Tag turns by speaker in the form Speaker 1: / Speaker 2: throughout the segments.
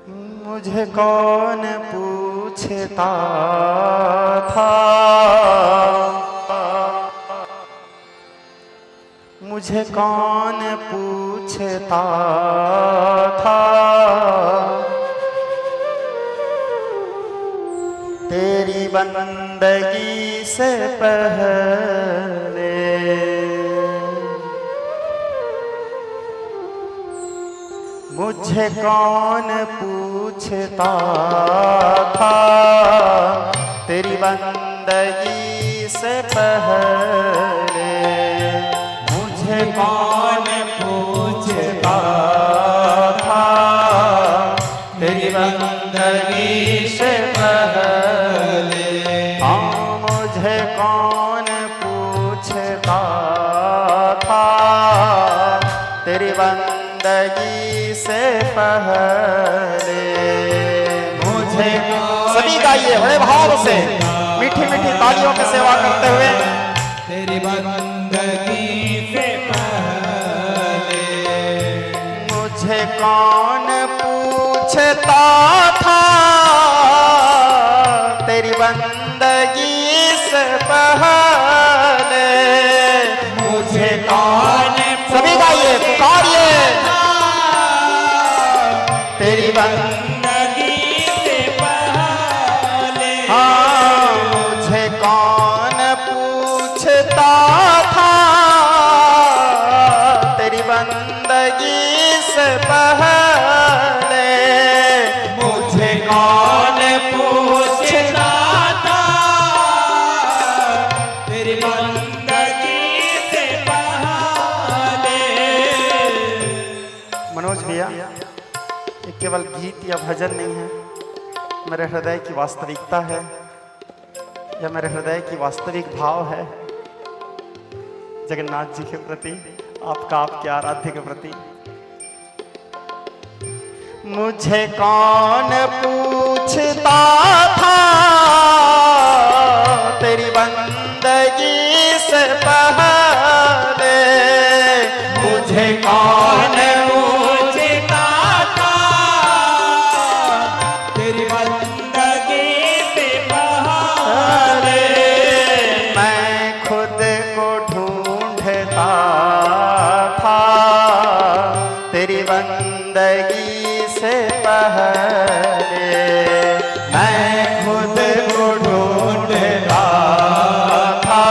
Speaker 1: मुझे कौन पूछता था, मुझे कौन पूछता था, तेरी बंदगी से पहले। मुझे कौन पूछता था, तेरी बंदगी से पहले। मुझे कौन पूछता था, तेरी बंदगी से पहले। हाँ, मुझे कौन पूछता था, तेरी बंदगी से पहले। मुझे सभी गाइए बड़े भाव से, मीठी मीठी तालियों की सेवा करते हुए।
Speaker 2: तेरी बंदगी से पहले
Speaker 1: मुझे कौन पूछता था, तेरी बंदगी से पहले। मुझे कौन सभी गाइए पुकारिए, तेरी
Speaker 2: बंदगी से पहले।
Speaker 1: हाँ, मुझे कौन पूछता था, तेरी बंदगी से पहले। मुझे कौन पूछता
Speaker 2: था, तेरी बंदगी से पहले।
Speaker 1: मनोज भैया, ये केवल गीत या भजन नहीं है, मेरे हृदय की वास्तविकता है, यह मेरे हृदय की वास्तविक भाव है जगन्नाथ जी के प्रति, आपका, आपके आराध्य के प्रति। मुझे कौन पूछता था, तेरी बंदगी से पहले। मुझे कौन
Speaker 2: पूछता था, तेरी बंदगी से पहले।
Speaker 1: मैं खुद को ढूंढता था, तेरी बंदगी से पहले। मैं खुद को ढूंढता था,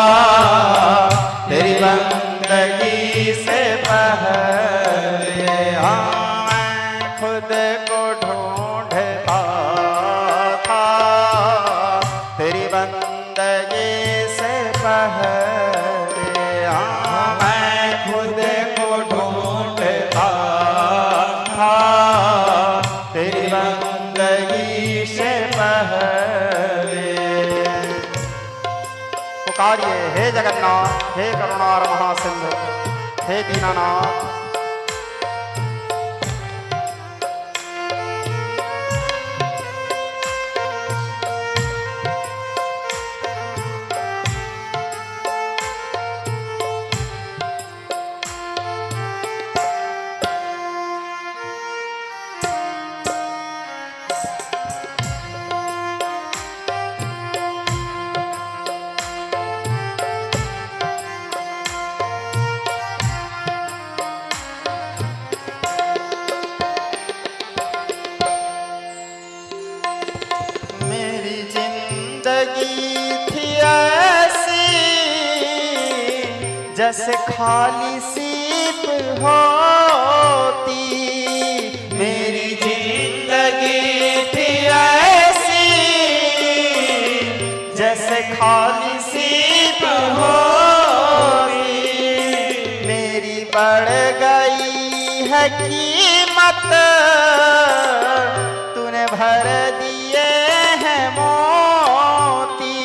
Speaker 1: तेरी बंदगी से पहले। हाँ, मैं खुद को ढूंढता था, तेरी बंदगी से पहले। हाँ, मैं खुद को ढूंढता था, तेरी बंदगी से पहले। पुकारिए, हे जगन्नाथ, हे करुणार महासिंधु, हे दीनानाथ। मेरी जिंदगी थी ऐसी, जैसे खाली सीप होती। मेरी जिंदगी थी ऐसी, जैसे खाली सीप होती। मेरी बढ़ गई है कीमत, तूने भर दिए हैं मोती।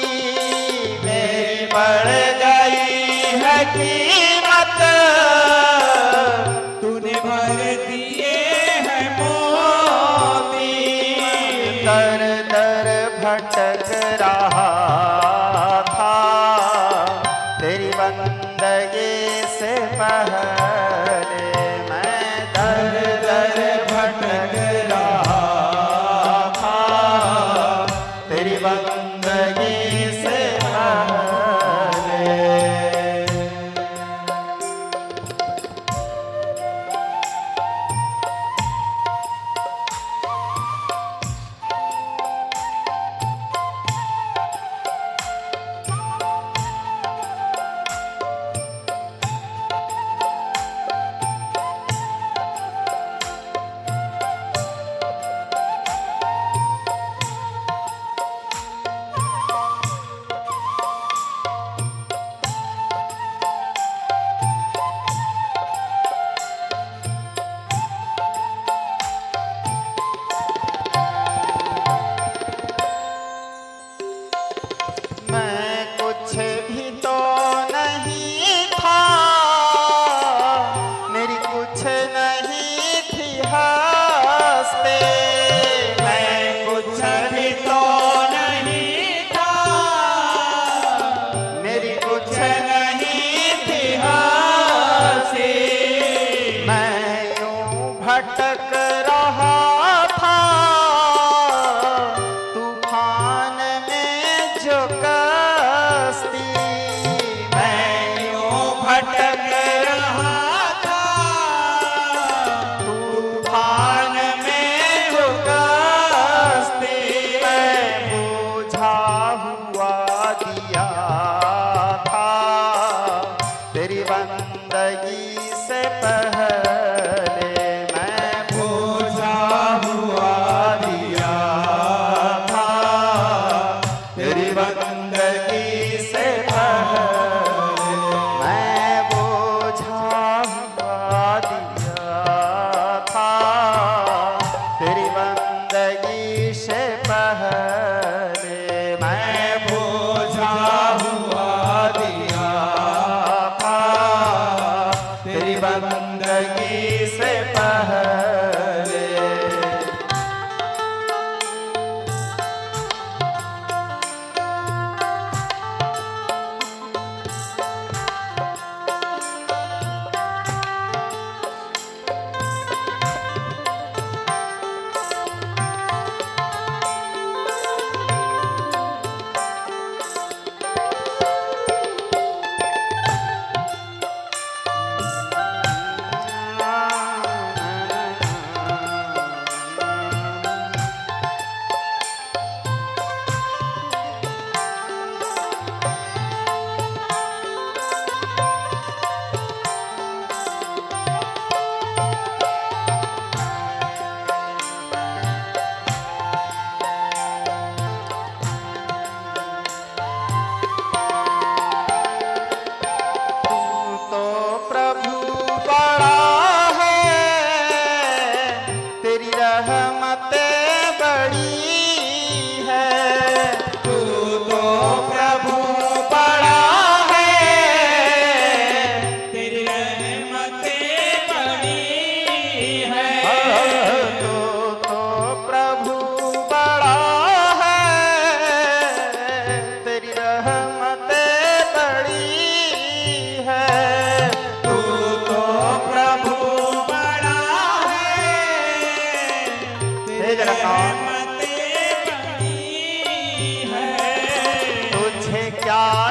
Speaker 1: मेरी बढ़ गई है कीमत,
Speaker 2: तूने भर दिए हैं मोती।
Speaker 1: दर दर भटक रहा था, तेरी बंदगी से पहले। मैं दर दर भटक रहा बंदगी से पहले। मैं कुछ भी तो नहीं था, मेरी कुछ नहीं थी हस्ते।
Speaker 2: मैं कुछ भी तो नहीं था,
Speaker 1: मेरी कुछ
Speaker 2: नहीं थी हंसी।
Speaker 1: मैं यूं भटक रहा था तूफान में जो कश्ती।
Speaker 2: मैं यूं भटक रहा था
Speaker 1: तूफान
Speaker 2: में जो कश्ती।
Speaker 1: मैं बोझा हुआ दिया था तेरी बंदगी से पहले। मैं
Speaker 2: बोझा हुआ दिया
Speaker 1: था
Speaker 2: तेरी बंदगी से पहले।
Speaker 1: मैं बोझा हुआ दिया था तेरी बंदगी से पहले। मैं
Speaker 2: बोझा हुआ दिया
Speaker 1: था
Speaker 2: तेरी बंदगी से पहले।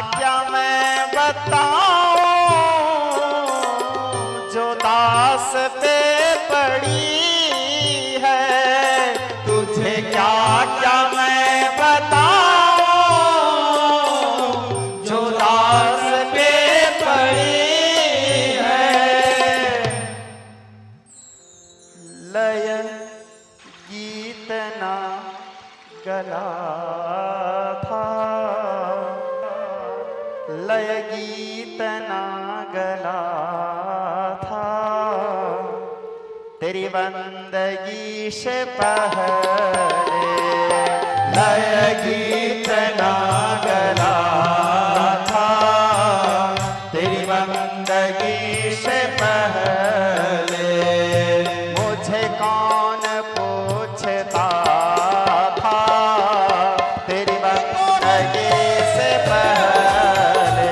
Speaker 1: क्या मैं बताऊं जो दास पे पड़ी है। तुझे क्या क्या मैं बताऊं जो दास पे पड़ी है। लय गीत ना गला था, लय गीत ना गला था तेरी बंदगी से पहले। लय गीत ना गला था तेरी बंदगी से पहले। मुझे कौन पूछता था तेरी बंदगी से पहले।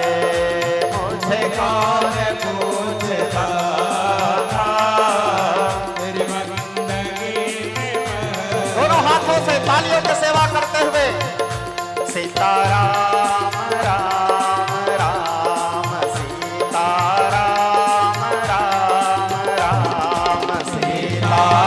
Speaker 1: मुझे कौन पूछता था
Speaker 2: तेरी बंदगी से पहले।
Speaker 1: दोनों हाथों से तालियों की सेवा करते हुए सीताराम राम राम सीताराम राम राम सीता